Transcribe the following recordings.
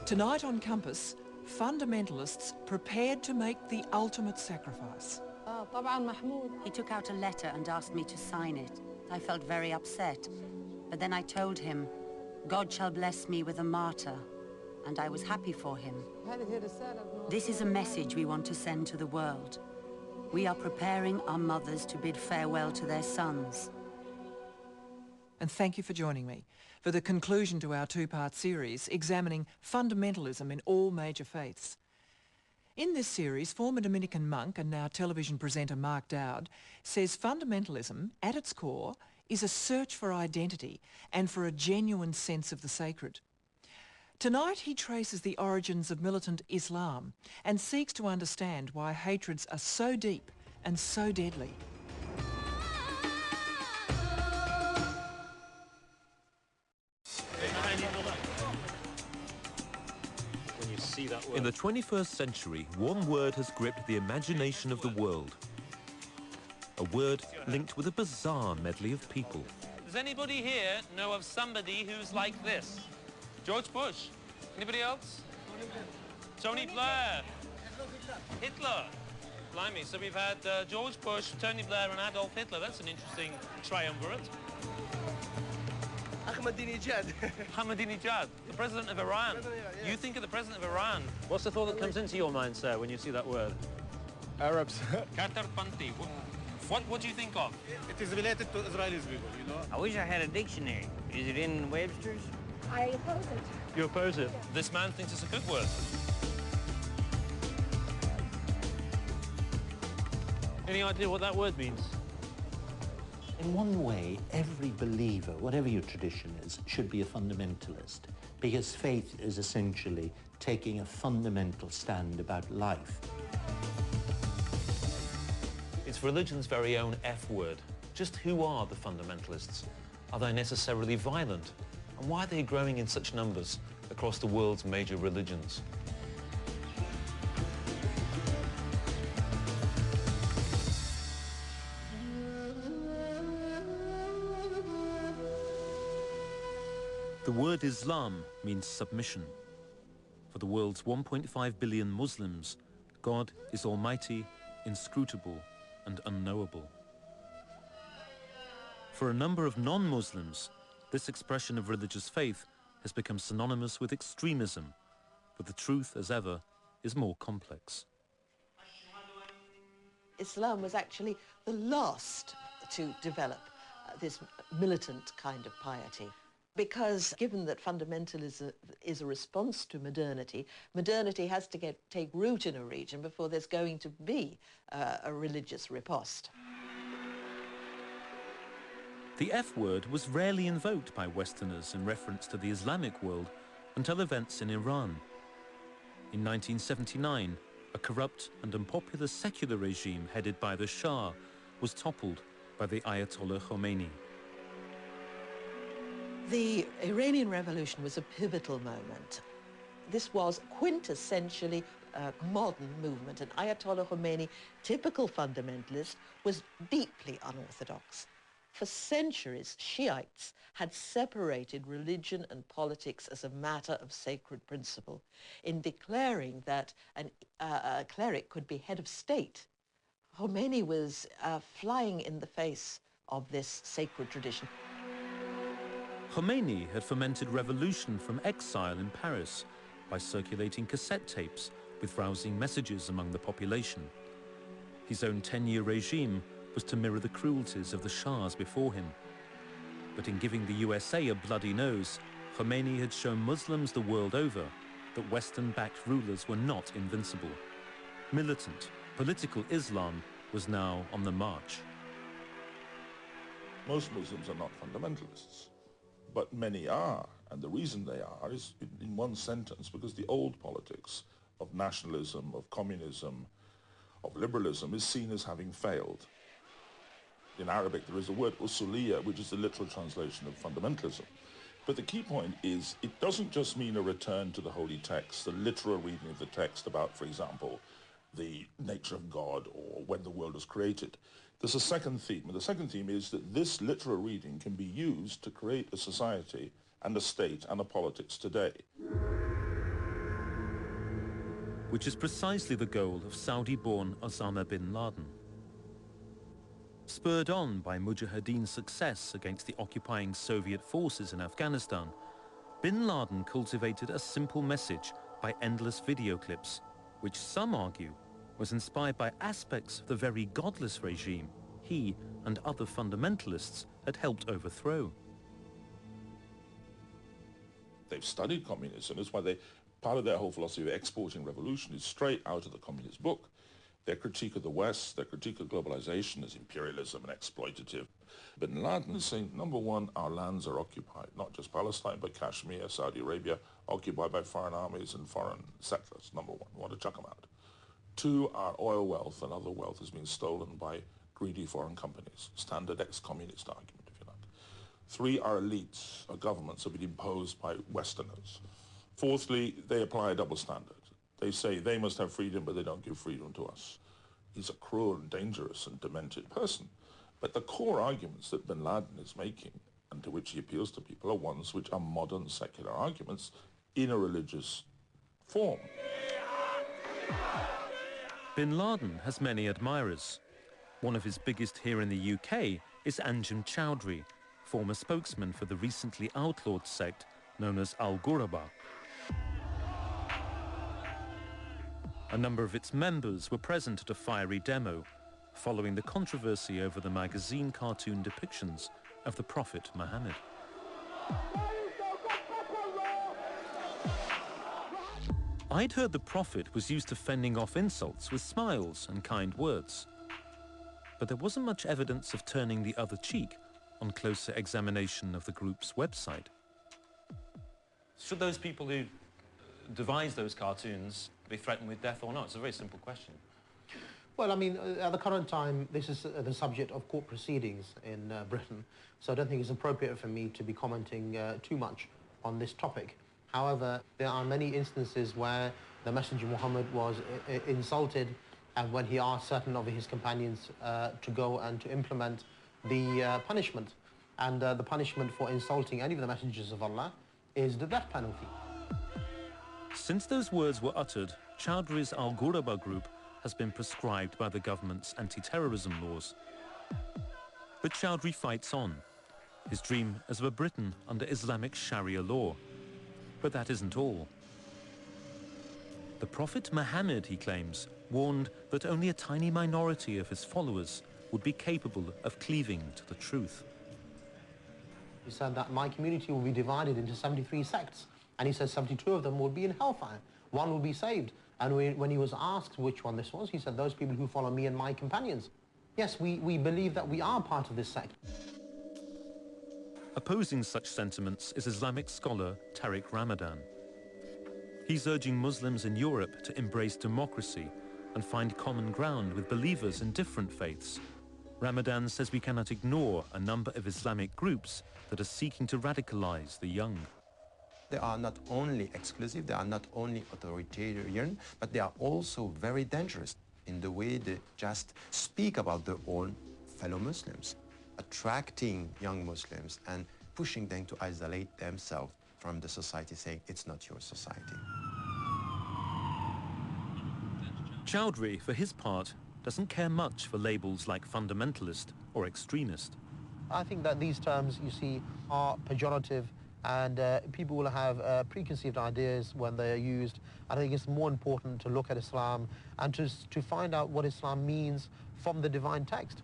Tonight on Compass, fundamentalists prepared to make the ultimate sacrifice. He took out a letter and asked me to sign it. I felt very upset, but then I told him, God shall bless me with a martyr, and I was happy for him. This is a message we want to send to the world. We are preparing our mothers to bid farewell to their sons. And thank you for joining me for the conclusion to our two-part series examining fundamentalism in all major faiths. In this series, former Dominican monk and now television presenter Mark Dowd says fundamentalism, at its core, is a search for identity and for a genuine sense of the sacred. Tonight he traces the origins of militant Islam and seeks to understand why hatreds are so deep and so deadly. In the 21st century, one word has gripped the imagination of the world. A word linked with a bizarre medley of people. Does anybody here know of somebody who's like this? George Bush. Anybody else? Tony Blair. Hitler. Blimey. So we've had George Bush, Tony Blair and Adolf Hitler. That's an interesting triumvirate. Ahmadinejad, the president of Iran. You think of the president of Iran. What's the thought that comes into your mind, sir, when you see that word? Arabs. Katarpanti. What do you think of? It is related to Israelis people, you know. I wish I had a dictionary. Is it in Webster's? I oppose it. You oppose it? This man thinks it's a good word. Any idea what that word means? In one way, every believer, whatever your tradition is, should be a fundamentalist, because faith is essentially taking a fundamental stand about life. It's religion's very own F word. Just who are the fundamentalists? Are they necessarily violent? And why are they growing in such numbers across the world's major religions? The word Islam means submission. For the world's 1.5 billion Muslims, God is almighty, inscrutable, and unknowable. For a number of non-Muslims, this expression of religious faith has become synonymous with extremism, but the truth, as ever, is more complex. Islam was actually the last to develop this militant kind of piety. Because given that fundamentalism is a response to modernity, modernity has to take root in a region before there's going to be a religious riposte. The F word was rarely invoked by Westerners in reference to the Islamic world until events in Iran. In 1979, a corrupt and unpopular secular regime headed by the Shah was toppled by the Ayatollah Khomeini. The Iranian Revolution was a pivotal moment. This was quintessentially a modern movement, and Ayatollah Khomeini, typical fundamentalist, was deeply unorthodox. For centuries, Shiites had separated religion and politics as a matter of sacred principle. In declaring that a cleric could be head of state, Khomeini was flying in the face of this sacred tradition. Khomeini had fomented revolution from exile in Paris by circulating cassette tapes with rousing messages among the population. His own 10-year regime was to mirror the cruelties of the Shahs before him. But in giving the USA a bloody nose, Khomeini had shown Muslims the world over that Western-backed rulers were not invincible. Militant, political Islam was now on the march. Most Muslims are not fundamentalists, but many are, and the reason they are is in one sentence, because the old politics of nationalism, of communism, of liberalism is seen as having failed. In Arabic there is a word usuliyya, which is the literal translation of fundamentalism. But the key point is it doesn't just mean a return to the holy text, the literal reading of the text about, for example, the nature of God or when the world was created. There's a second theme, and the second theme is that this literal reading can be used to create a society and a state and a politics today. which is precisely the goal of Saudi-born Osama bin Laden. Spurred on by Mujahideen's success against the occupying Soviet forces in Afghanistan, bin Laden cultivated a simple message by endless video clips, which some argue was inspired by aspects of the very godless regime he and other fundamentalists had helped overthrow. They've studied communism. That's why part of their whole philosophy of exporting revolution is straight out of the communist book. Their critique of the West, their critique of globalization as imperialism and exploitative. Bin Laden is saying, number one, our lands are occupied, not just Palestine, but Kashmir, Saudi Arabia, occupied by foreign armies and foreign settlers, number one. We want to chuck them out. Two, our oil wealth and other wealth has been stolen by greedy foreign companies. Standard ex-communist argument, if you like. Three, our elites, our governments have been imposed by Westerners. Fourthly, they apply a double standard. They say they must have freedom, but they don't give freedom to us. He's a cruel and dangerous and demented person. But the core arguments that bin Laden is making, and to which he appeals to people, are ones which are modern secular arguments in a religious form. Bin Laden has many admirers. One of his biggest here in the UK is Anjem Choudary, former spokesman for the recently outlawed sect known as Al-Ghuraba. A number of its members were present at a fiery demo, following the controversy over the magazine cartoon depictions of the Prophet Muhammad. I'd heard the Prophet was used to fending off insults with smiles and kind words. But there wasn't much evidence of turning the other cheek on closer examination of the group's website. Should those people who devise those cartoons be threatened with death or not? It's a very simple question. Well, I mean, at the current time, this is the subject of court proceedings in Britain, so I don't think it's appropriate for me to be commenting too much on this topic. However, there are many instances where the Messenger Muhammad was insulted, and when he asked certain of his companions to go and to implement the punishment. And the punishment for insulting any of the messengers of Allah is the death penalty. Since those words were uttered, Chowdhury's Al-Ghuraba group has been prescribed by the government's anti-terrorism laws. But Choudhury fights on, his dream as of a Britain under Islamic Sharia law. But that isn't all. The Prophet Muhammad, he claims, warned that only a tiny minority of his followers would be capable of cleaving to the truth. He said that my community will be divided into 73 sects, and he said 72 of them will be in hellfire. One will be saved. And when he was asked which one this was, he said, those people who follow me and my companions. Yes, we believe that we are part of this sect. Opposing such sentiments is Islamic scholar Tariq Ramadan. He's urging Muslims in Europe to embrace democracy and find common ground with believers in different faiths. Ramadan says we cannot ignore a number of Islamic groups that are seeking to radicalize the young. They are not only exclusive, they are not only authoritarian, but they are also very dangerous in the way they just speak about their own fellow Muslims, attracting young Muslims and pushing them to isolate themselves from the society, saying it's not your society. Choudhury, for his part, doesn't care much for labels like fundamentalist or extremist. I think that these terms, you see, are pejorative, and people will have preconceived ideas when they are used. I think it's more important to look at Islam and to find out what Islam means from the divine text.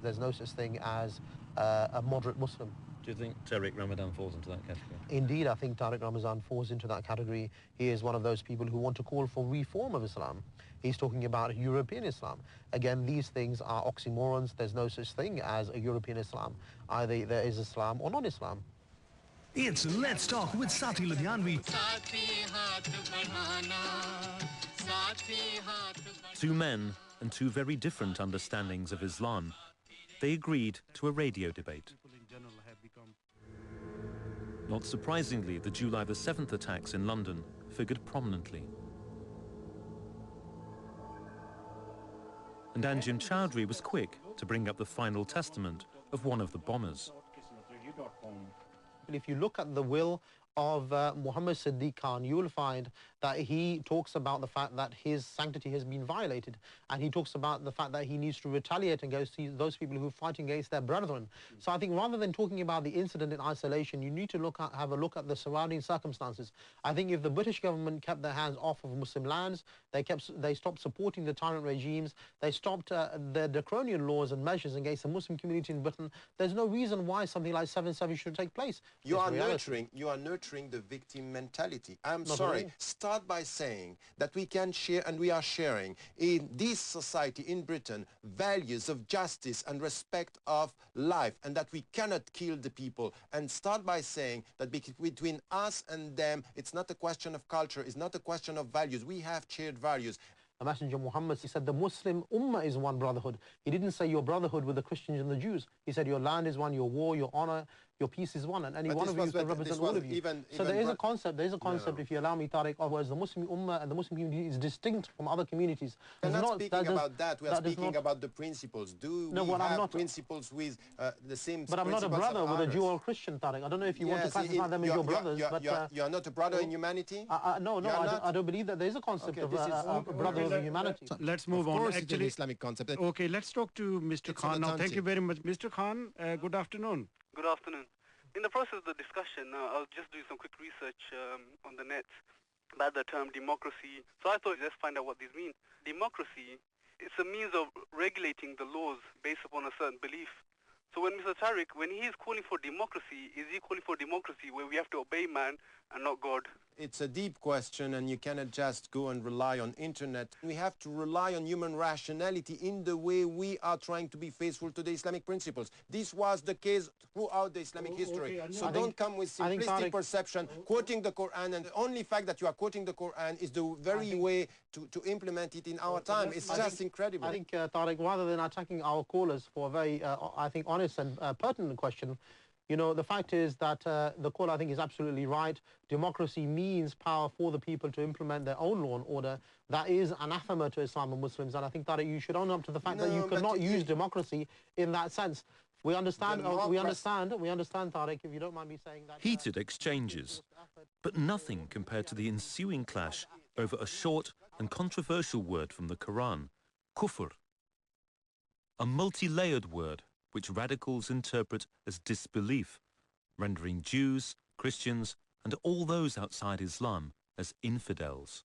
There's no such thing as a moderate Muslim. Do you think Tariq Ramadan falls into that category? Indeed, I think Tariq Ramadan falls into that category. He is one of those people who want to call for reform of Islam. He's talking about European Islam. Again, these things are oxymorons. There's no such thing as a European Islam. Either there is Islam or non-Islam. It's Let's Talk with Sati Ludhianvi. Two men and two very different understandings of Islam. They agreed to a radio debate. Not surprisingly, the July the 7th attacks in London figured prominently. And Anjem Choudhury was quick to bring up the final testament of one of the bombers. If you look at the will of Muhammad Siddiq Khan, you will find that he talks about the fact that his sanctity has been violated, and he talks about the fact that he needs to retaliate and go see those people who are fighting against their brethren. So I think rather than talking about the incident in isolation, you need to have a look at the surrounding circumstances. I think if the British government kept their hands off of Muslim lands, they stopped supporting the tyrant regimes, they stopped the draconian laws and measures against the Muslim community in Britain, there's no reason why something like 7/7 should take place. You are nurturing the victim mentality. I'm sorry. Start by saying that we can share, and we are sharing in this society in Britain, values of justice and respect of life, and that we cannot kill the people. And start by saying that between us and them, it's not a question of culture, it's not a question of values. We have shared values. The Messenger Muhammad, he said the Muslim Ummah is one brotherhood. He didn't say your brotherhood with the Christians and the Jews. He said your land is one, your war, your honor, your peace is one, and any one of you can represent all of you. So there is a concept, if you allow me, Tariq, of whereas the Muslim Ummah and the Muslim community is distinct from other communities. We're not speaking about that, we are speaking about the principles. Do we have principles with the same But I'm not a brother with a Jew or Christian, Tariq. I don't know if you want to classify them as your brothers, but... You are not a brother in humanity? No, I don't believe that there is a concept of a brother of humanity. So let's move on. Actually, it's an Islamic concept. Okay, let's talk to Mr. Khan now. Thank you very much. Mr. Khan, good afternoon. Good afternoon. In the process of the discussion, I was just doing some quick research on the net about the term democracy. So I thought, let's find out what these mean. Democracy, it's a means of regulating the laws based upon a certain belief. So when Mr. Tariq, when he is calling for democracy, is he calling for democracy where we have to obey man and not God? It's a deep question, and you cannot just go and rely on internet. We have to rely on human rationality in the way we are trying to be faithful to the Islamic principles. This was the case throughout the Islamic history. So don't come with simplistic perception, quoting the Quran, and the only fact that you are quoting the Quran is the very way to implement it in our time. It's just incredible. I think, Tariq, rather than attacking our callers for a very, I think, honest and pertinent question, you know, the fact is that the caller, I think, is absolutely right. Democracy means power for the people to implement their own law and order. That is anathema to Islam and Muslims, and I think that you should own up to the fact that you cannot use democracy in that sense. We understand, Tariq, if you don't mind me saying that. Heated exchanges, but nothing compared to the ensuing clash over a short and controversial word from the Quran, kufr, a multi-layered word which radicals interpret as disbelief, rendering Jews, Christians, and all those outside Islam as infidels.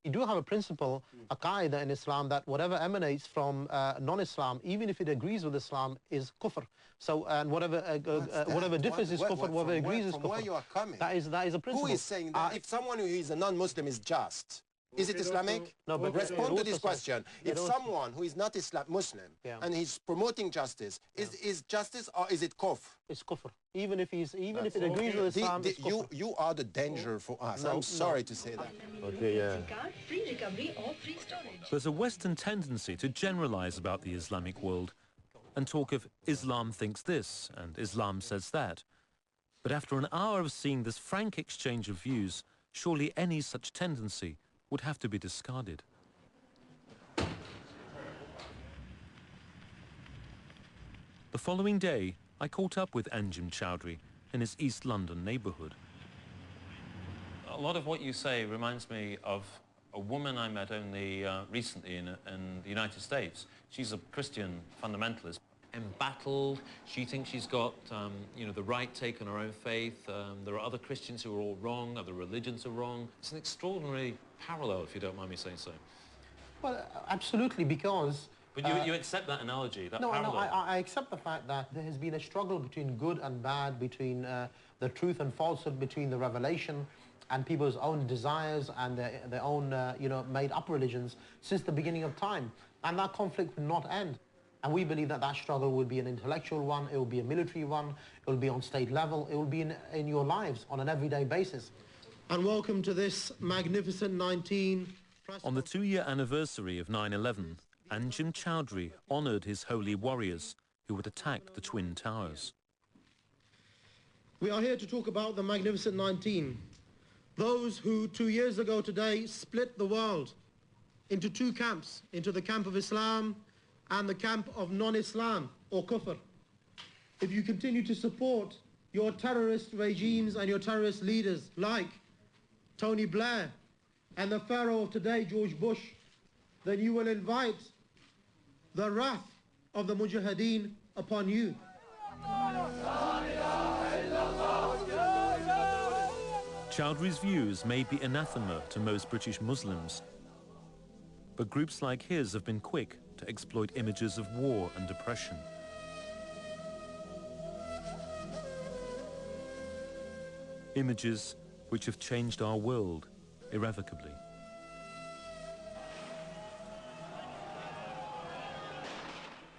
You do have a principle, a qaida in Islam, that whatever emanates from non-Islam, even if it agrees with Islam, is kufr. So, and whatever differs is kufr, whatever agrees is kufr. Where you are coming? That is a principle. Who is saying that? If someone who is a non-Muslim is just, is it Islamic? No, but respond to this question. If someone who is not Muslim and he's promoting justice, is justice or is it kufr? It's kufr. Even if it agrees with Islam, it's kufr. You are the danger for us. I'm sorry to say that. Okay, yeah. There's a Western tendency to generalize about the Islamic world and talk of Islam thinks this and Islam says that. But after an hour of seeing this frank exchange of views, surely any such tendency would have to be discarded. The following day, I caught up with Anjem Choudhury in his East London neighbourhood. A lot of what you say reminds me of a woman I met only recently in the United States. She's a Christian fundamentalist, embattled. She thinks she's got, you know, the right take on her own faith. There are other Christians who are all wrong, other religions are wrong. It's an extraordinary parallel, if you don't mind me saying so. Well, absolutely, because... But you accept that analogy, that parallel? No, I accept the fact that there has been a struggle between good and bad, between the truth and falsehood, between the revelation and people's own desires and their own, you know, made-up religions since the beginning of time. And that conflict will not end. And we believe that that struggle will be an intellectual one, it will be a military one, it will be on state level, it will be in your lives on an everyday basis. And welcome to this magnificent 19... On the 2-year anniversary of 9/11, Anjem Choudhury honoured his holy warriors who had attacked the Twin Towers. We are here to talk about the Magnificent 19, those who 2 years ago today split the world into two camps, into the camp of Islam and the camp of non-Islam, or kufr. If you continue to support your terrorist regimes and your terrorist leaders like Tony Blair, and the Pharaoh of today, George Bush, then you will invite the wrath of the Mujahideen upon you. Chowdhury's views may be anathema to most British Muslims, but groups like his have been quick to exploit images of war and oppression. Images which have changed our world irrevocably.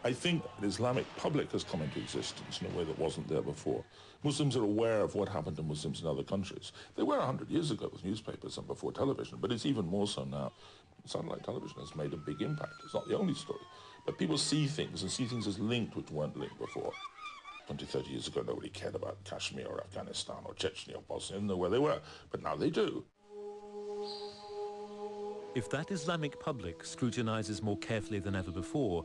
I think the Islamic public has come into existence in a way that wasn't there before. Muslims are aware of what happened to Muslims in other countries. They were 100 years ago with newspapers and before television, but it's even more so now. Satellite television has made a big impact. It's not the only story. But people see things and see things as linked which weren't linked before. 20, 30 years ago, nobody cared about Kashmir or Afghanistan or Chechnya or Bosnia. They didn't know where they were, but now they do. If that Islamic public scrutinizes more carefully than ever before,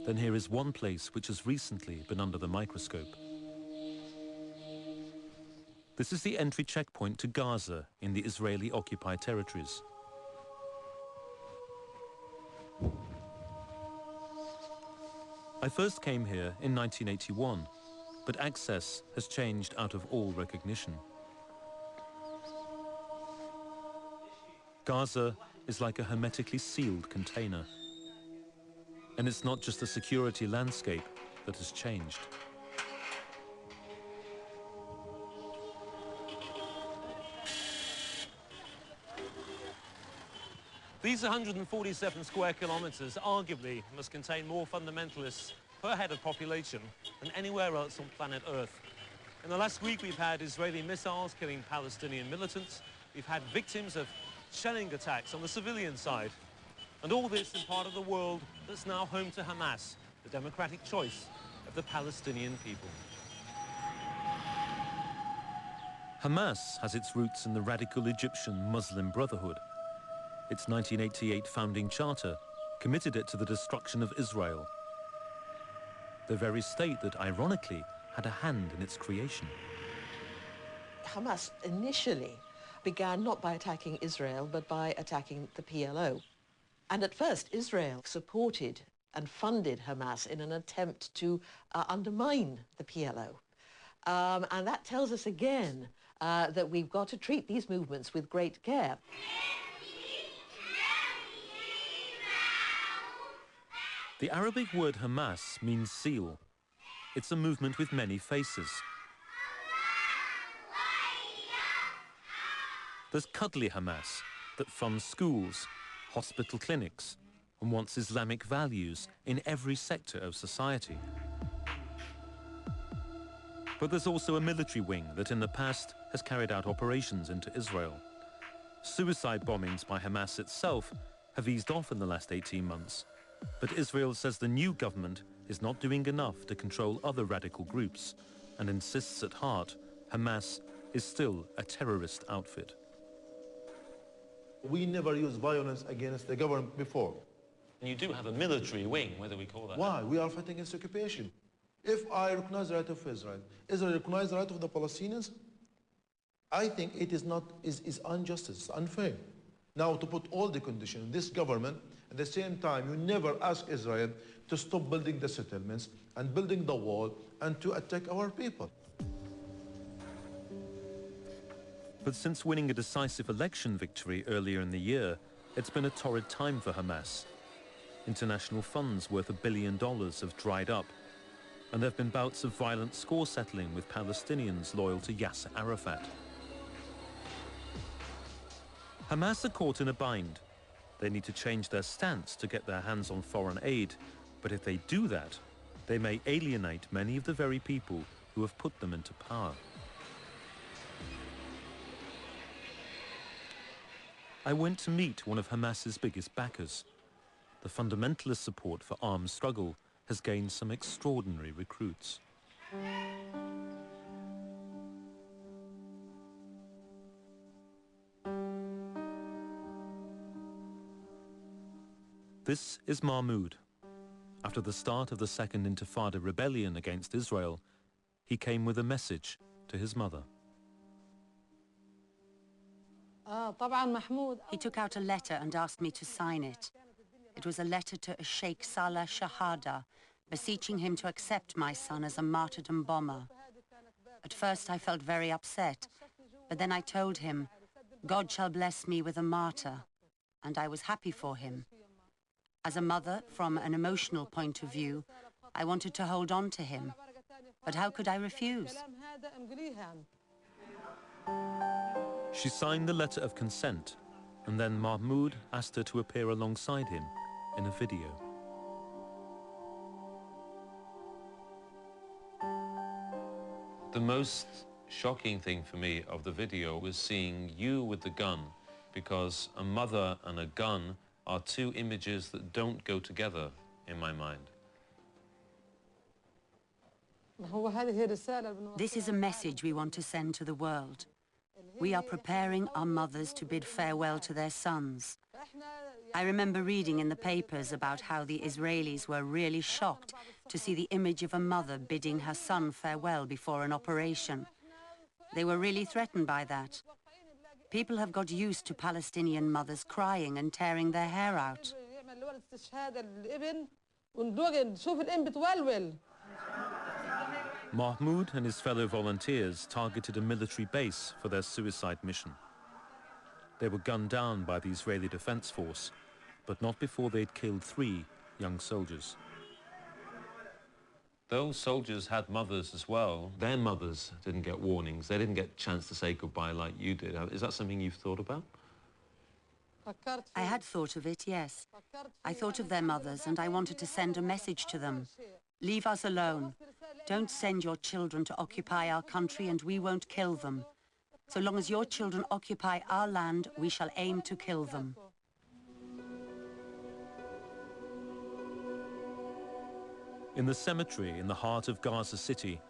then here is one place which has recently been under the microscope. This is the entry checkpoint to Gaza in the Israeli-occupied territories. I first came here in 1981, but access has changed out of all recognition. Gaza is like a hermetically sealed container. And it's not just the security landscape that has changed. These 147 square kilometers arguably must contain more fundamentalists per head of population than anywhere else on planet Earth. In the last week, we've had Israeli missiles killing Palestinian militants. We've had victims of shelling attacks on the civilian side. And all this in part of the world that's now home to Hamas, the democratic choice of the Palestinian people. Hamas has its roots in the radical Egyptian Muslim Brotherhood. Its 1988 founding charter committed it to the destruction of Israel, the very state that, ironically, had a hand in its creation. Hamas initially began not by attacking Israel, but by attacking the PLO. And at first, Israel supported and funded Hamas in an attempt to undermine the PLO. And that tells us again that we've got to treat these movements with great care. The Arabic word Hamas means seal. It's a movement with many faces. There's cuddly Hamas that funds schools, hospital clinics, and wants Islamic values in every sector of society. But there's also a military wing that in the past has carried out operations into Israel. Suicide bombings by Hamas itself have eased off in the last 18 months, but Israel says the new government is not doing enough to control other radical groups and insists at heart Hamas is still a terrorist outfit. We never used violence against the government before. And you do have a military wing, whether we call that. Why? We are fighting against occupation. If I recognize the right of Israel, Israel recognize the right of the Palestinians, I think it is not is injustice, it's unfair. Now to put all the conditions, this government, at the same time, you never ask Israel to stop building the settlements and building the wall and to attack our people. But since winning a decisive election victory earlier in the year, it's been a torrid time for Hamas. International funds worth $1 billion have dried up, and there have been bouts of violent score settling with Palestinians loyal to Yasser Arafat. Hamas are caught in a bind. They need to change their stance to get their hands on foreign aid, but if they do that, they may alienate many of the very people who have put them into power. I went to meet one of Hamas's biggest backers. The fundamentalist support for armed struggle has gained some extraordinary recruits. This is Mahmoud. After the start of the Second Intifada rebellion against Israel, he came with a message to his mother. He took out a letter and asked me to sign it. It was a letter to Sheikh Salah Shahada, beseeching him to accept my son as a martyrdom bomber. At first I felt very upset, but then I told him, God shall bless me with a martyr, and I was happy for him. As a mother, from an emotional point of view, I wanted to hold on to him. But how could I refuse? She signed the letter of consent, and then Mahmoud asked her to appear alongside him in a video. The most shocking thing for me of the video was seeing you with the gun, because a mother and a gun are two images that don't go together in my mind. This is a message we want to send to the world. We are preparing our mothers to bid farewell to their sons. I remember reading in the papers about how the Israelis were really shocked to see the image of a mother bidding her son farewell before an operation. They were really threatened by that. People have got used to Palestinian mothers crying and tearing their hair out. Mahmoud and his fellow volunteers targeted a military base for their suicide mission. They were gunned down by the Israeli Defense Force, but not before they'd killed 3 young soldiers. Those soldiers had mothers as well. Their mothers didn't get warnings. They didn't get a chance to say goodbye like you did. Is that something you've thought about? I had thought of it, yes. I thought of their mothers and I wanted to send a message to them. Leave us alone. Don't send your children to occupy our country and we won't kill them. So long as your children occupy our land, we shall aim to kill them. In the cemetery in the heart of Gaza City,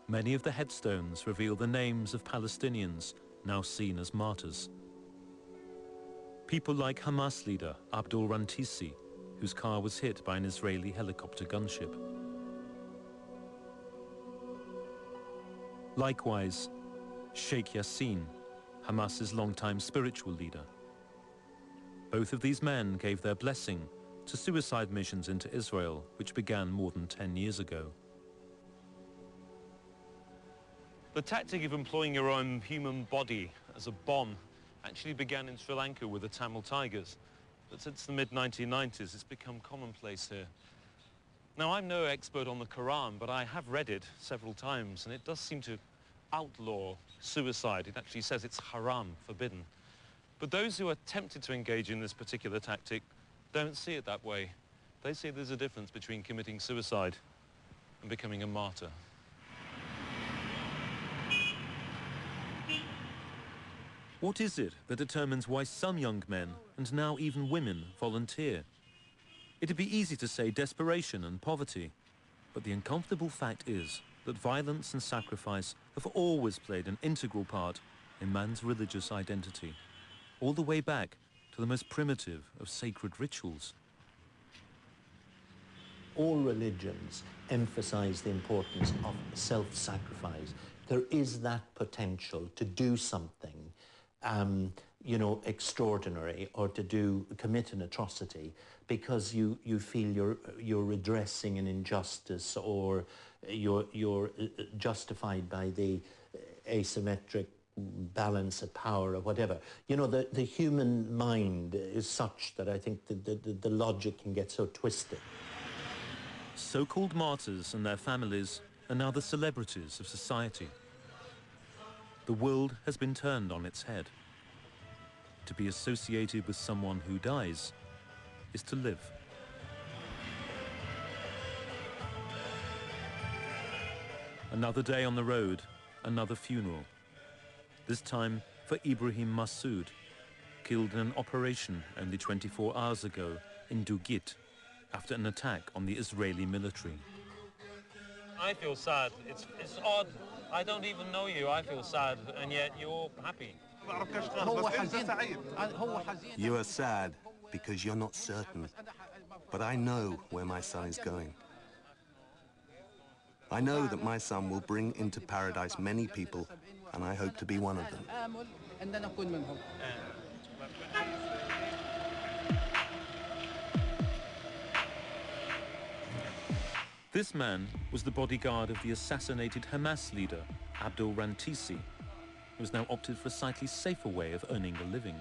many of the headstones reveal the names of Palestinians now seen as martyrs. People like Hamas leader Abdul Rantisi, whose car was hit by an Israeli helicopter gunship. Likewise, Sheikh Yassin, Hamas's longtime spiritual leader. Both of these men gave their blessing to suicide missions into Israel, which began more than 10 years ago. The tactic of employing your own human body as a bomb actually began in Sri Lanka with the Tamil Tigers, but since the mid-1990s it's become commonplace here. Now, I'm no expert on the Quran, but I have read it several times, and it does seem to outlaw suicide. It actually says it's haram, forbidden. But those who are tempted to engage in this particular tactic don't see it that way. They see there's a difference between committing suicide and becoming a martyr. What is it that determines why some young men, and now even women, volunteer? It'd be easy to say desperation and poverty, but the uncomfortable fact is that violence and sacrifice have always played an integral part in man's religious identity, all the way back to the most primitive of sacred rituals. All religions emphasize the importance of self-sacrifice. There is that potential to do something you know, extraordinary, or to commit an atrocity because you feel you're redressing an injustice, or you're justified by the asymmetric balance of power or whatever. You know, the human mind is such that I think the logic can get so twisted. So-called martyrs and their families are now the celebrities of society. The world has been turned on its head. To be associated with someone who dies is to live. Another day on the road, another funeral. This time for Ibrahim Massoud, killed in an operation only 24 hours ago in Dugit after an attack on the Israeli military. I feel sad. It's odd. I don't even know you. I feel sad, and yet you're happy. You are sad because you're not certain, but I know where my son is going. I know that my son will bring into paradise many people, and I hope to be one of them. This man was the bodyguard of the assassinated Hamas leader, Abdul Rantisi, who has now opted for a slightly safer way of earning a living.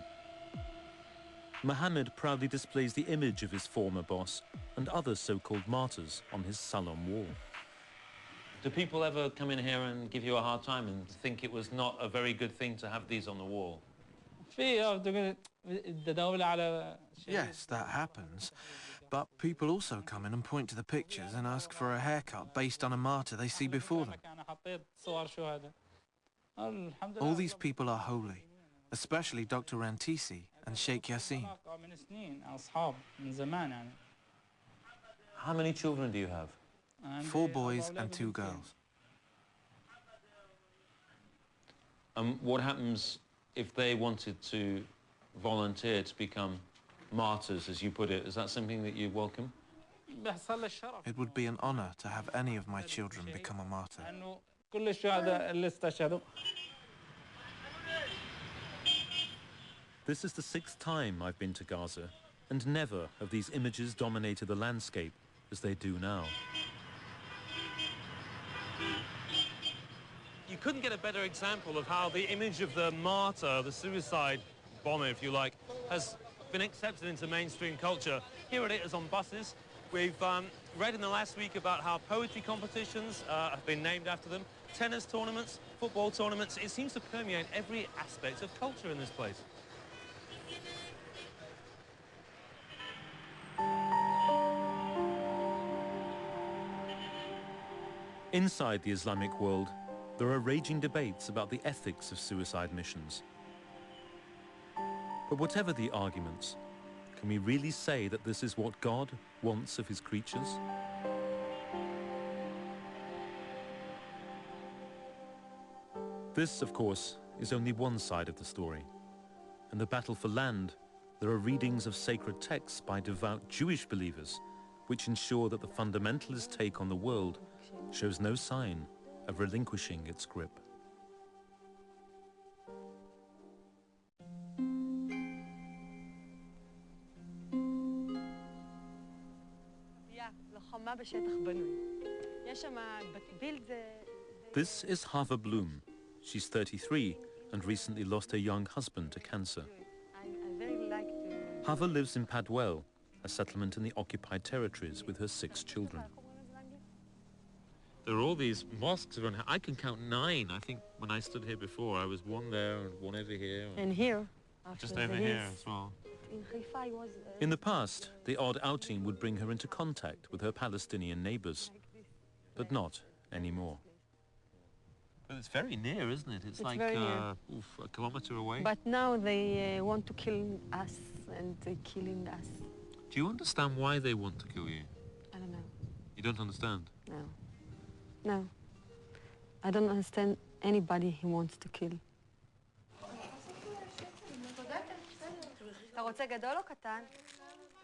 Mohammed proudly displays the image of his former boss and other so-called martyrs on his salon wall. Do people ever come in here and give you a hard time and think it was not a very good thing to have these on the wall? Yes, that happens. But people also come in and point to the pictures and ask for a haircut based on a martyr they see before them. All these people are holy, especially Dr. Rantisi and Sheikh Yassin. How many children do you have? 4 boys and 2 girls. What happens if they wanted to volunteer to become martyrs, as you put it? Is that something that you welcome? It would be an honor to have any of my children become a martyr. This is the 6th time I've been to Gaza, and never have these images dominated the landscape as they do now. You couldn't get a better example of how the image of the martyr, the suicide bomber, if you like, has been accepted into mainstream culture. Here it is on buses. We've read in the last week about how poetry competitions have been named after them, tennis tournaments, football tournaments. It seems to permeate every aspect of culture in this place. Inside the Islamic world, there are raging debates about the ethics of suicide missions. But whatever the arguments, can we really say that this is what God wants of his creatures? This, of course, is only one side of the story. In the battle for land, there are readings of sacred texts by devout Jewish believers which ensure that the fundamentalist take on the world shows no sign of relinquishing its grip. This is Hava Bloom. She's 33 and recently lost her young husband to cancer. Hava lives in Padwell, a settlement in the occupied territories, with her 6 children. There are all these mosques around. I can count 9. I think when I stood here before, I was one there and one over here. And here. Just over here as well. In the past, the odd outing would bring her into contact with her Palestinian neighbors, but not anymore. But it's very near, isn't it? It's like a kilometre away. But now they want to kill us, and they're killing us. Do you understand why they want to kill you? I don't know. You don't understand? No. No. I don't understand anybody he wants to kill.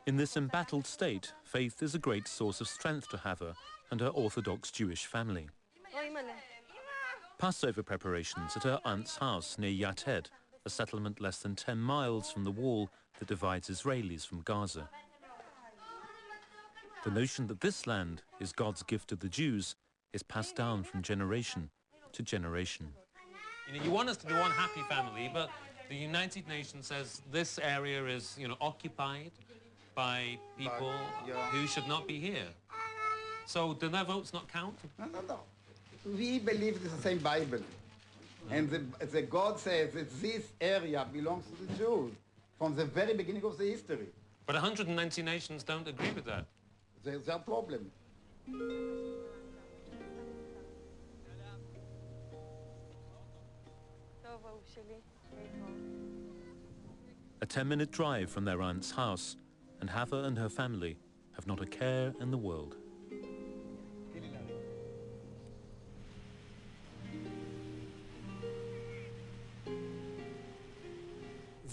In this embattled state, faith is a great source of strength to Hava and her Orthodox Jewish family. Passover preparations at her aunt's house near Yated, a settlement less than 10 miles from the wall that divides Israelis from Gaza. The notion that this land is God's gift to the Jews is passed down from generation to generation. You know, you want us to be one happy family, but the United Nations says this area is, occupied by people who should not be here. So do their votes not count? No. We believe the same Bible. And the God says that this area belongs to the Jews from the very beginning of the history. But 190 nations don't agree with that. There's a problem. A 10-minute drive from their aunt's house, and Hava and her family have not a care in the world.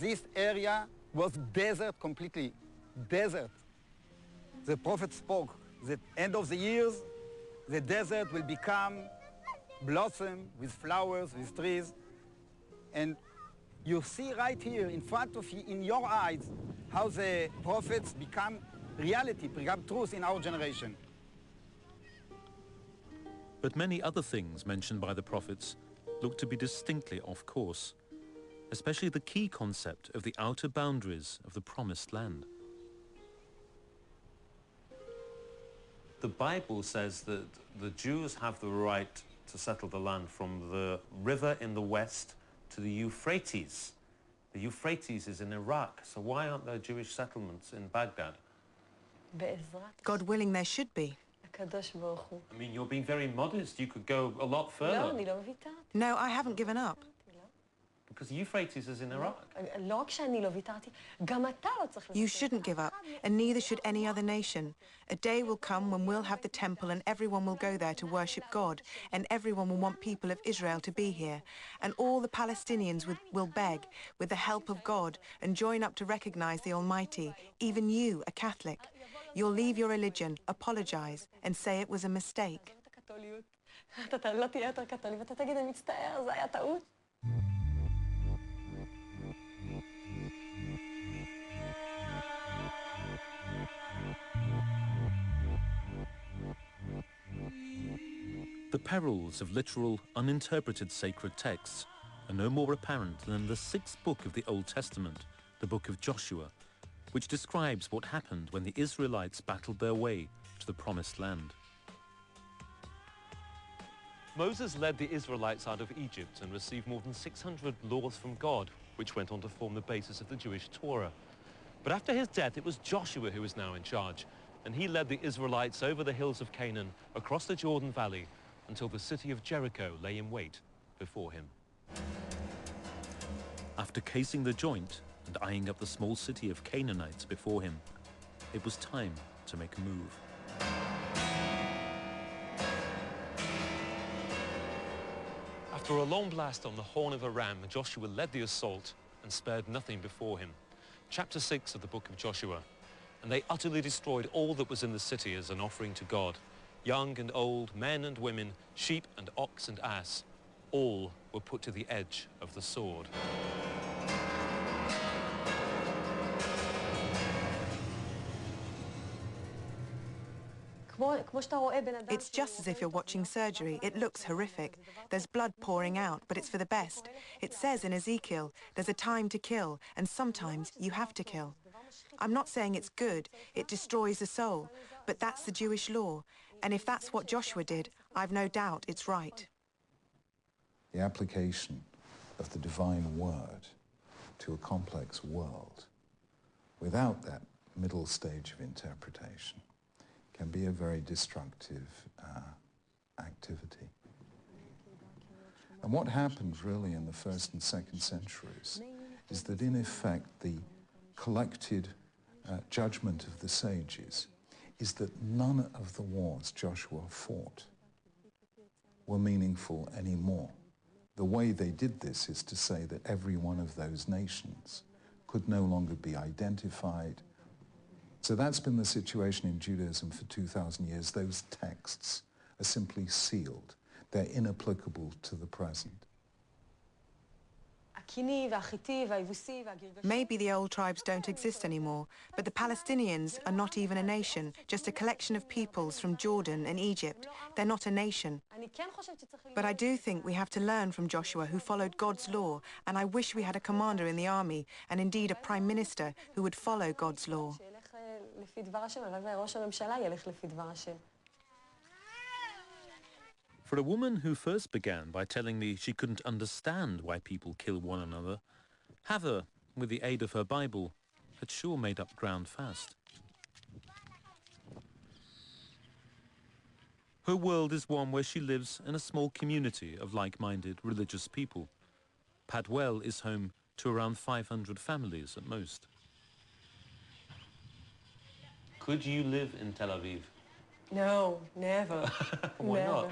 This area was desert completely, desert. The prophet spoke that end of the years, the desert will become blossom with flowers, with trees. And you see right here in front of you, in your eyes, how the prophets become reality, become truth in our generation. But many other things mentioned by the prophets look to be distinctly off course, especially the key concept of the outer boundaries of the promised land. The Bible says that the Jews have the right to settle the land from the river in the west to the Euphrates. The Euphrates is in Iraq, so why aren't there Jewish settlements in Baghdad? God willing, there should be. I mean, you're being very modest. You could go a lot further. No, I haven't given up. Because the Euphrates is in Iraq. You shouldn't give up, and neither should any other nation. A day will come when we'll have the temple and everyone will go there to worship God, and everyone will want people of Israel to be here. And all the Palestinians will beg, with the help of God, and join up to recognize the Almighty, even you, a Catholic. You'll leave your religion, apologize, and say it was a mistake. The perils of literal, uninterpreted sacred texts are no more apparent than in the 6th book of the Old Testament, the book of Joshua, which describes what happened when the Israelites battled their way to the Promised Land. Moses led the Israelites out of Egypt and received more than 600 laws from God, which went on to form the basis of the Jewish Torah. But after his death, it was Joshua who was now in charge, and he led the Israelites over the hills of Canaan, across the Jordan Valley, until the city of Jericho lay in wait before him. After casing the joint and eyeing up the small city of Canaanites before him, it was time to make a move. After a long blast on the horn of a ram, Joshua led the assault and spared nothing before him. Chapter 6 of the book of Joshua. And they utterly destroyed all that was in the city as an offering to God. Young and old, men and women, sheep and ox and ass, all were put to the edge of the sword. It's just as if you're watching surgery. It looks horrific. There's blood pouring out, but it's for the best. It says in Ezekiel, there's a time to kill, and sometimes you have to kill. I'm not saying it's good, it destroys the soul, but that's the Jewish law. And if that's what Joshua did, I've no doubt it's right. The application of the divine word to a complex world without that middle stage of interpretation can be a very destructive activity. And what happened really in the 1st and 2nd centuries is that in effect the collected judgment of the sages is that none of the wars Joshua fought were meaningful anymore. The way they did this is to say that every one of those nations could no longer be identified. So that's been the situation in Judaism for 2,000 years. Those texts are simply sealed. They're inapplicable to the present. Maybe the old tribes don't exist anymore, but the Palestinians are not even a nation, just a collection of peoples from Jordan and Egypt. They're not a nation. But I do think we have to learn from Joshua, who followed God's law, and I wish we had a commander in the army, and indeed a prime minister who would follow God's law. For a woman who first began by telling me she couldn't understand why people kill one another, Heather, with the aid of her Bible, had sure made up ground fast. Her world is one where she lives in a small community of like-minded religious people. Padwell is home to around 500 families at most. Could you live in Tel Aviv? No, never. Why never. not?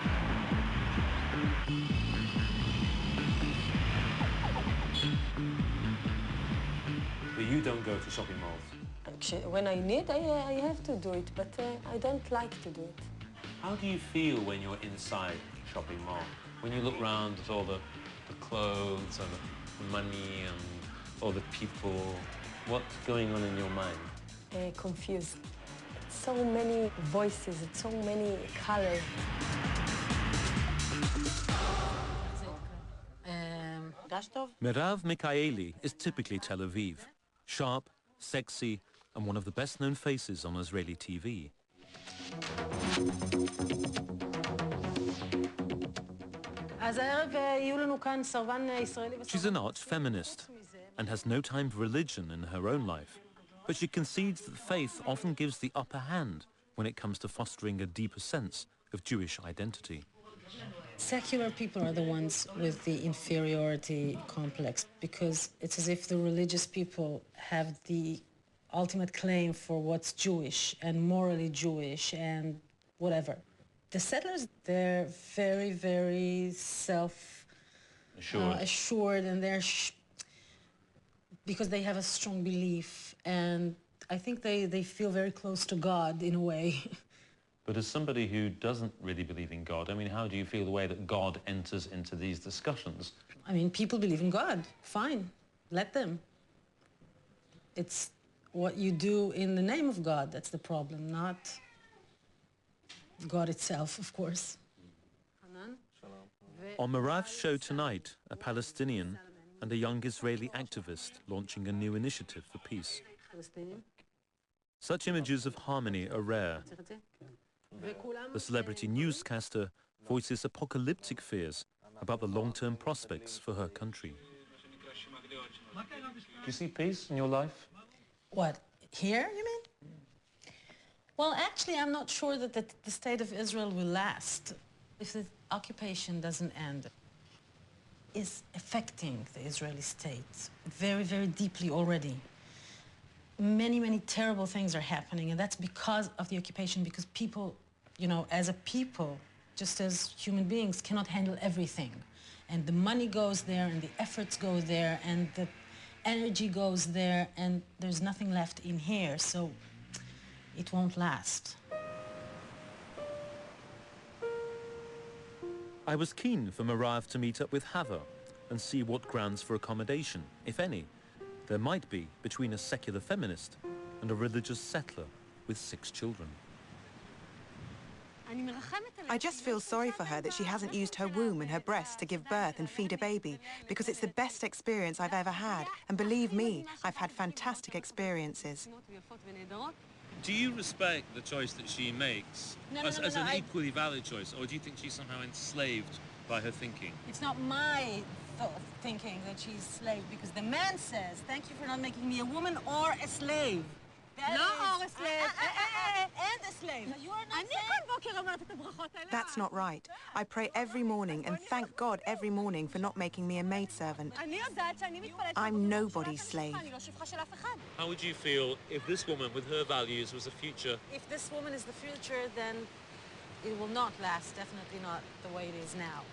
But you don't go to shopping malls? When I need, I have to do it, but I don't like to do it. How do you feel when you're inside a shopping mall? When you look around at all the clothes and the money and all the people, what's going on in your mind? Confused. So many voices, so many colors. Merav Mikaeli is typically Tel Aviv, sharp, sexy, and one of the best-known faces on Israeli TV. She's an arch feminist and has no time for religion in her own life, but she concedes that faith often gives the upper hand when it comes to fostering a deeper sense of Jewish identity. Secular people are the ones with the inferiority complex because it's as if the religious people have the ultimate claim for what's Jewish and morally Jewish and whatever. The settlers, they're very, very self-assured and they're because they have a strong belief, and I think they feel very close to God in a way. But as somebody who doesn't really believe in God, I mean, how do you feel the way that God enters into these discussions? I mean, people believe in God. Fine. Let them. It's what you do in the name of God that's the problem, not God itself, of course. On Merav's show tonight, a Palestinian and a young Israeli activist launching a new initiative for peace. Such images of harmony are rare. The celebrity newscaster voices apocalyptic fears about the long-term prospects for her country. Do you see peace in your life? What, here, you mean? Well, actually, I'm not sure that the state of Israel will last if the occupation doesn't end. It's affecting the Israeli state very, very deeply already. Many, many terrible things are happening, and that's because of the occupation, because people, you know, as a people, just as human beings, cannot handle everything. And the money goes there, and the efforts go there, and the energy goes there, and there's nothing left in here, so it won't last. I was keen for Merav to meet up with Hava and see what grounds for accommodation, if any, there might be between a secular feminist and a religious settler with 6 children. I just feel sorry for her that she hasn't used her womb and her breasts to give birth and feed a baby, because it's the best experience I've ever had. And believe me, I've had fantastic experiences. Do you respect the choice that she makes as an equally valid choice, or do you think she's somehow enslaved by her thinking? It's not my thinking that she's slave, because the man says, thank you for not making me a woman or a slave. That's not right. I pray every morning and thank God every morning for not making me a maidservant. I'm nobody's slave. How would you feel if this woman with her values was a future? If this woman is the future, then it will not last, definitely not the way it is now.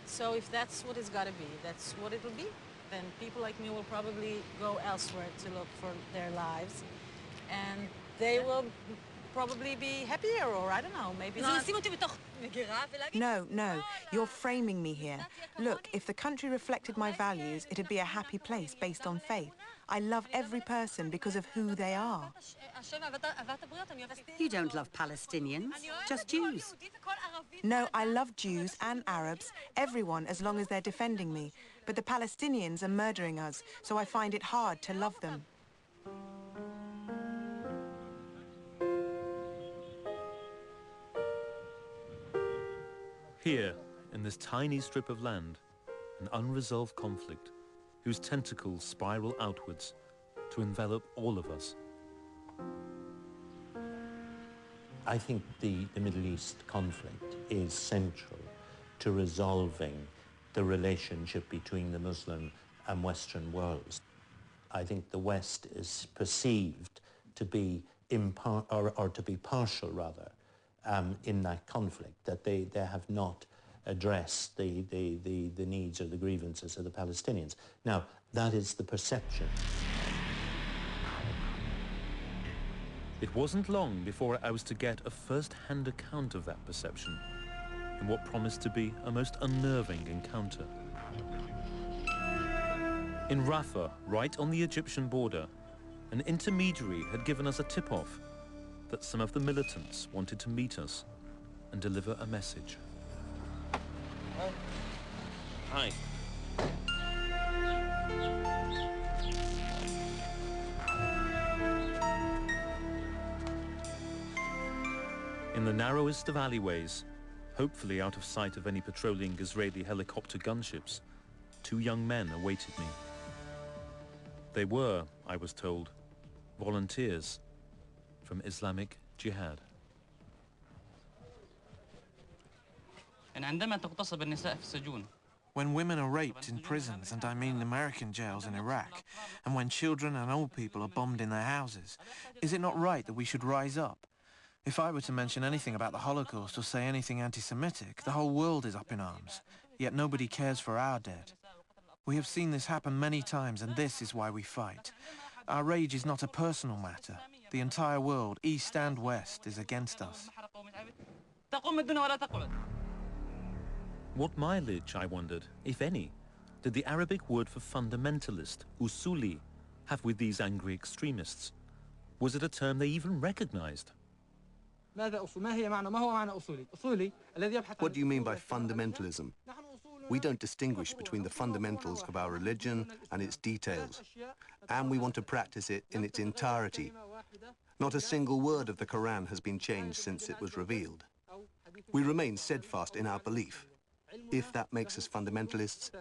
So if that's what it's got to be, that's what it will be. Then people like me will probably go elsewhere to look for their lives. And they will probably be happier, or I don't know, maybe not. No, you're framing me here. Look, if the country reflected my values, it'd be a happy place based on faith. I love every person because of who they are. You don't love Palestinians, just Jews. No, I love Jews and Arabs, everyone, as long as they're defending me. But the Palestinians are murdering us, so I find it hard to love them. Here, in this tiny strip of land, an unresolved conflict whose tentacles spiral outwards to envelop all of us. I think the Middle East conflict is central to resolving the relationship between the Muslim and Western worlds. I think the West is perceived to be to be partial, rather, in that conflict, that they have not addressed the needs or the grievances of the Palestinians. Now, that is the perception. It wasn't long before I was to get a first-hand account of that perception in what promised to be a most unnerving encounter. In Rafah, right on the Egyptian border, an intermediary had given us a tip-off that some of the militants wanted to meet us and deliver a message. Hi. In the narrowest of alleyways, hopefully out of sight of any patrolling Israeli helicopter gunships, two young men awaited me. They were, I was told, volunteers from Islamic Jihad. When women are raped in prisons, and I mean American jails in Iraq, and when children and old people are bombed in their houses, is it not right that we should rise up? If I were to mention anything about the Holocaust or say anything anti-Semitic, the whole world is up in arms, yet nobody cares for our dead. We have seen this happen many times, and this is why we fight. Our rage is not a personal matter. The entire world, East and West, is against us. What mileage, I wondered, if any, did the Arabic word for fundamentalist, usuli, have with these angry extremists? Was it a term they even recognized? What do you mean by fundamentalism? We don't distinguish between the fundamentals of our religion and its details, and we want to practice it in its entirety. Not a single word of the Quran has been changed since it was revealed. We remain steadfast in our belief. If that makes us fundamentalists,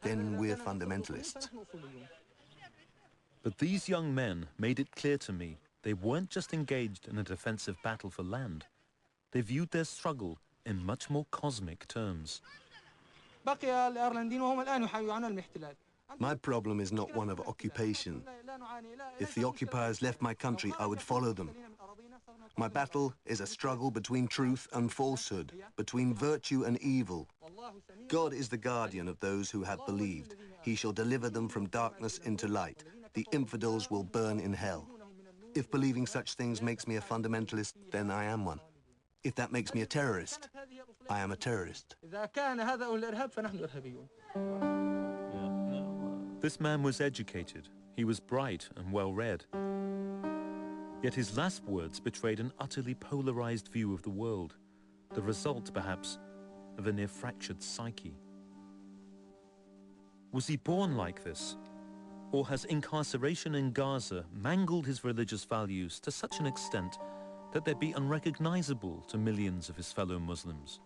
then we're fundamentalists. But these young men made it clear to me they weren't just engaged in a defensive battle for land. They viewed their struggle in much more cosmic terms. My problem is not one of occupation. If the occupiers left my country, I would follow them. My battle is a struggle between truth and falsehood, between virtue and evil. God is the guardian of those who have believed. He shall deliver them from darkness into light. The infidels will burn in hell. If believing such things makes me a fundamentalist, then I am one. If that makes me a terrorist, I am a terrorist. This man was educated, he was bright and well-read. Yet his last words betrayed an utterly polarized view of the world, the result, perhaps, of a near-fractured psyche. Was he born like this? Or has incarceration in Gaza mangled his religious values to such an extent that they'd be unrecognizable to millions of his fellow Muslims?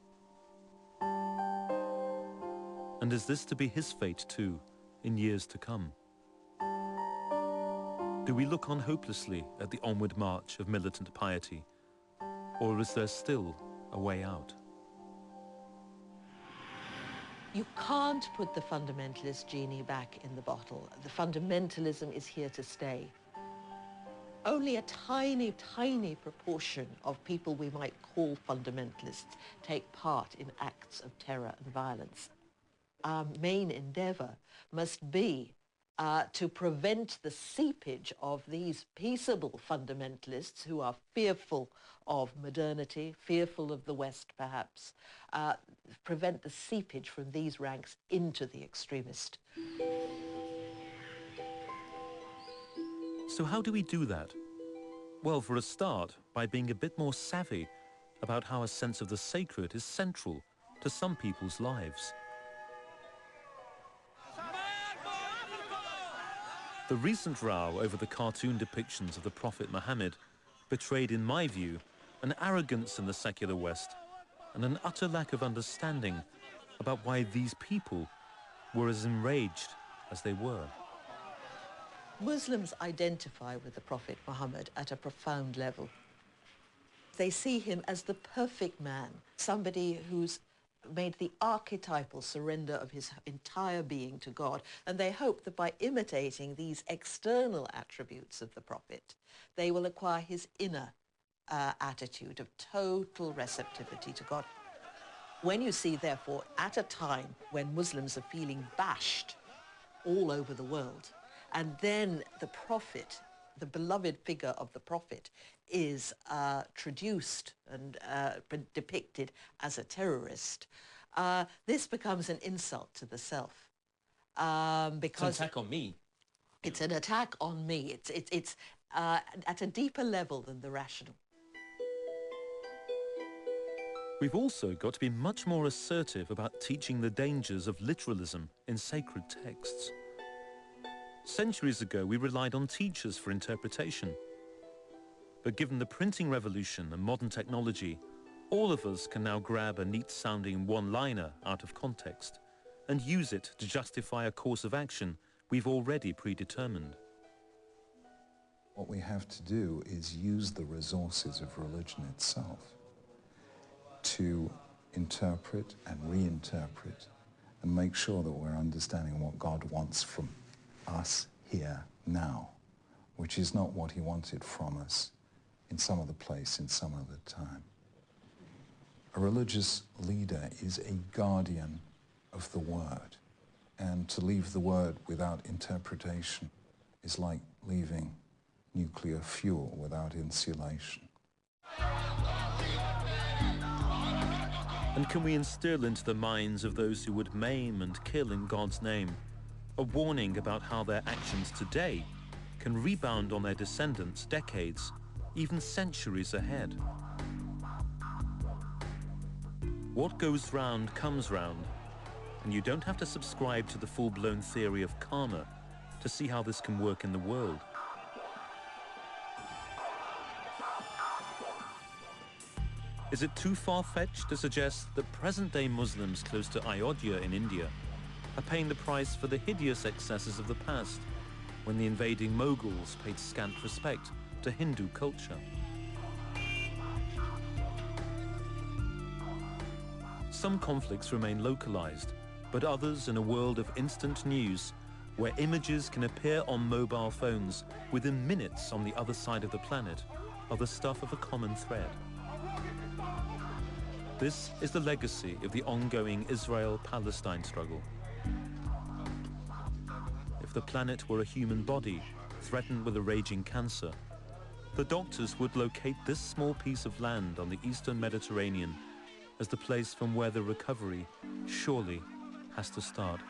And is this to be his fate too, in years to come? Do we look on hopelessly at the onward march of militant piety, or is there still a way out? You can't put the fundamentalist genie back in the bottle. The fundamentalism is here to stay. Only a tiny, tiny proportion of people we might call fundamentalists take part in acts of terror and violence. Our main endeavor must be to prevent the seepage of these peaceable fundamentalists who are fearful of modernity, fearful of the West perhaps, prevent the seepage from these ranks into the extremist. So how do we do that? Well, for a start, by being a bit more savvy about how a sense of the sacred is central to some people's lives. The recent row over the cartoon depictions of the Prophet Muhammad betrayed, in my view, an arrogance in the secular West and an utter lack of understanding about why these people were as enraged as they were. Muslims identify with the Prophet Muhammad at a profound level. They see him as the perfect man, somebody who's made the archetypal surrender of his entire being to God, and they hope that by imitating these external attributes of the Prophet, they will acquire his inner attitude of total receptivity to God. When you see, therefore, at a time when Muslims are feeling bashed all over the world, and then the Prophet the beloved figure of the prophet is traduced and depicted as a terrorist, this becomes an insult to the self. Because it's an attack on me. It's an attack on me. It's at a deeper level than the rational. We've also got to be much more assertive about teaching the dangers of literalism in sacred texts. Centuries ago, we relied on teachers for interpretation. But given the printing revolution and modern technology, all of us can now grab a neat-sounding one-liner out of context and use it to justify a course of action we've already predetermined. What we have to do is use the resources of religion itself to interpret and reinterpret and make sure that we're understanding what God wants from us here now, which is not what he wanted from us in some other place, in some other time. A religious leader is a guardian of the word, and to leave the word without interpretation is like leaving nuclear fuel without insulation. And can we instill into the minds of those who would maim and kill in God's name a warning about how their actions today can rebound on their descendants decades, even centuries ahead? What goes round comes round, and you don't have to subscribe to the full-blown theory of karma to see how this can work in the world. Is it too far-fetched to suggest that present-day Muslims close to Ayodhya in India are paying the price for the hideous excesses of the past, when the invading Mughals paid scant respect to Hindu culture? Some conflicts remain localized, but others in a world of instant news, where images can appear on mobile phones within minutes on the other side of the planet, are the stuff of a common thread. This is the legacy of the ongoing Israel-Palestine struggle. If the planet were a human body threatened with a raging cancer, the doctors would locate this small piece of land on the eastern Mediterranean as the place from where the recovery surely has to start.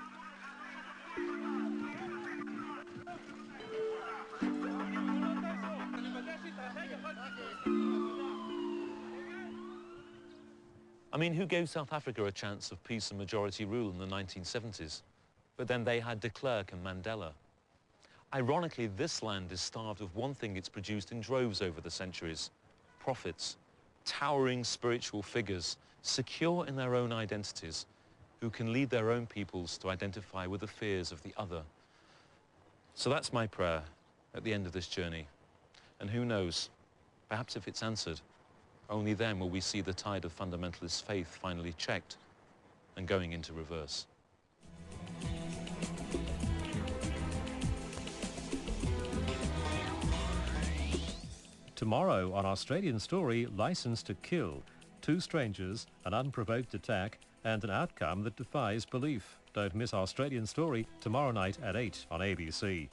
I mean, who gave South Africa a chance of peace and majority rule in the 1970s? But then they had de Klerk and Mandela. Ironically, this land is starved of one thing it's produced in droves over the centuries: prophets, towering spiritual figures, secure in their own identities, who can lead their own peoples to identify with the fears of the other. So that's my prayer at the end of this journey. And who knows, perhaps if it's answered, only then will we see the tide of fundamentalist faith finally checked and going into reverse. Tomorrow on Australian Story, License to Kill. 2 strangers, an unprovoked attack, and an outcome that defies belief. Don't miss Australian Story tomorrow night at 8 on ABC.